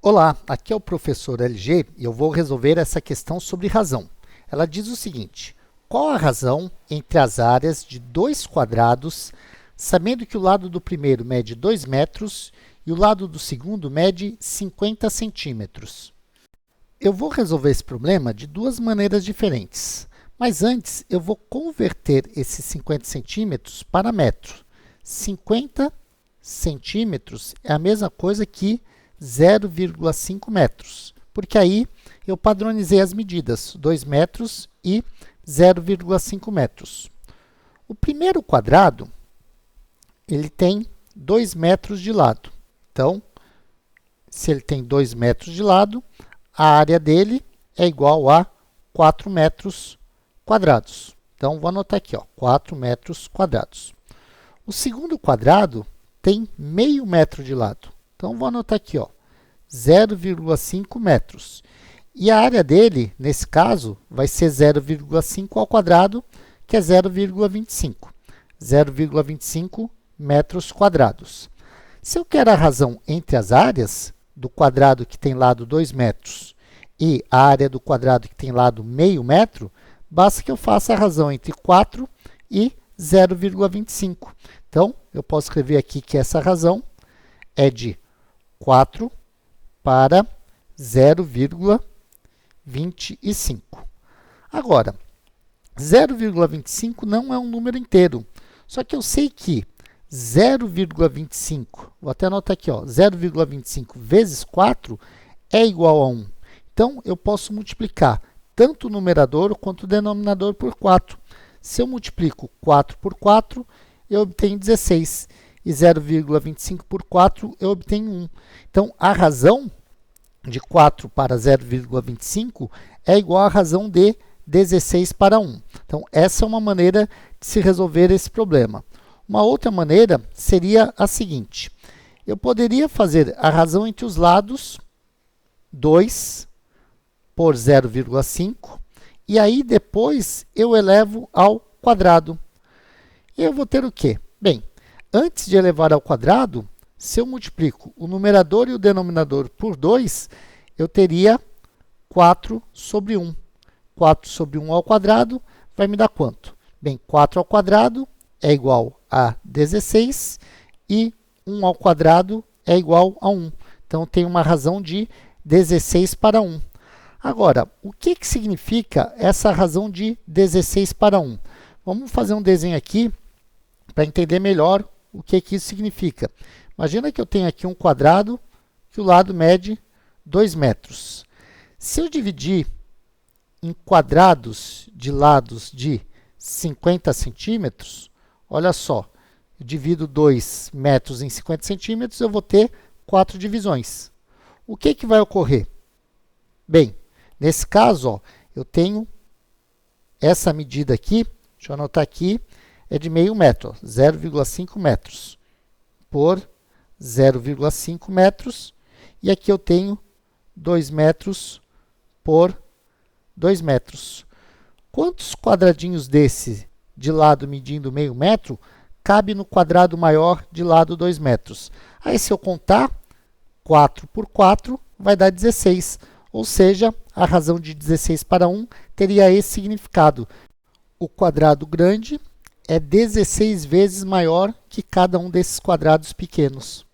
Olá, aqui é o professor LG e eu vou resolver essa questão sobre razão. Ela diz o seguinte: qual a razão entre as áreas de dois quadrados, sabendo que o lado do primeiro mede 2 metros e o lado do segundo mede 50 centímetros? Eu vou resolver esse problema de duas maneiras diferentes, mas antes eu vou converter esses 50 centímetros para metro. 50 centímetros é a mesma coisa que 0,5 metros, porque aí eu padronizei as medidas, 2 metros e 0,5 metros. O primeiro quadrado, ele tem 2 metros de lado. Então, se ele tem 2 metros de lado, a área dele é igual a 4 metros quadrados. Então, vou anotar aqui, 4 metros quadrados. O segundo quadrado tem meio metro de lado. Então, vou anotar aqui, 0,5 metros. E a área dele, nesse caso, vai ser 0,5 ao quadrado, que é 0,25. 0,25 metros quadrados. Se eu quero a razão entre as áreas do quadrado que tem lado 2 metros e a área do quadrado que tem lado meio metro, basta que eu faça a razão entre 4 e 0,25. Então, eu posso escrever aqui que essa razão é de 4 para 0,25. Agora, 0,25 não é um número inteiro, só que eu sei que 0,25, vou até anotar aqui, 0,25 vezes 4 é igual a 1. Então, eu posso multiplicar tanto o numerador quanto o denominador por 4. Se eu multiplico 4 por 4, eu obtenho 16. E 0,25 por 4, eu obtenho 1. Então, a razão de 4 para 0,25 é igual à razão de 16 para 1. Então, essa é uma maneira de se resolver esse problema. Uma outra maneira seria a seguinte: eu poderia fazer a razão entre os lados 2 por 0,5, e aí depois eu elevo ao quadrado. E eu vou ter o quê? Bem, antes de elevar ao quadrado, se eu multiplico o numerador e o denominador por 2, eu teria 4 sobre 1. 4 sobre 1 ao quadrado vai me dar quanto? Bem, 4 ao quadrado é igual a 16 e 1 ao quadrado é igual a 1. Então, tem uma razão de 16 para 1. Agora, o que significa essa razão de 16 para 1? Vamos fazer um desenho aqui para entender melhor o que isso significa. Imagina que eu tenho aqui um quadrado que o lado mede 2 metros. Se eu dividir em quadrados de lados de 50 centímetros, olha só, eu divido 2 metros em 50 centímetros, eu vou ter 4 divisões. O que vai ocorrer? Bem, nesse caso, eu tenho essa medida aqui, deixa eu anotar aqui, é de meio metro, 0,5 metros por 0,5 metros. E aqui eu tenho 2 metros por 2 metros. Quantos quadradinhos desse de lado medindo meio metro cabe no quadrado maior de lado 2 metros? Aí, se eu contar, 4 por 4 vai dar 16. Ou seja, a razão de 16 para 1 teria esse significado. O quadrado grande é 16 vezes maior que cada um desses quadrados pequenos.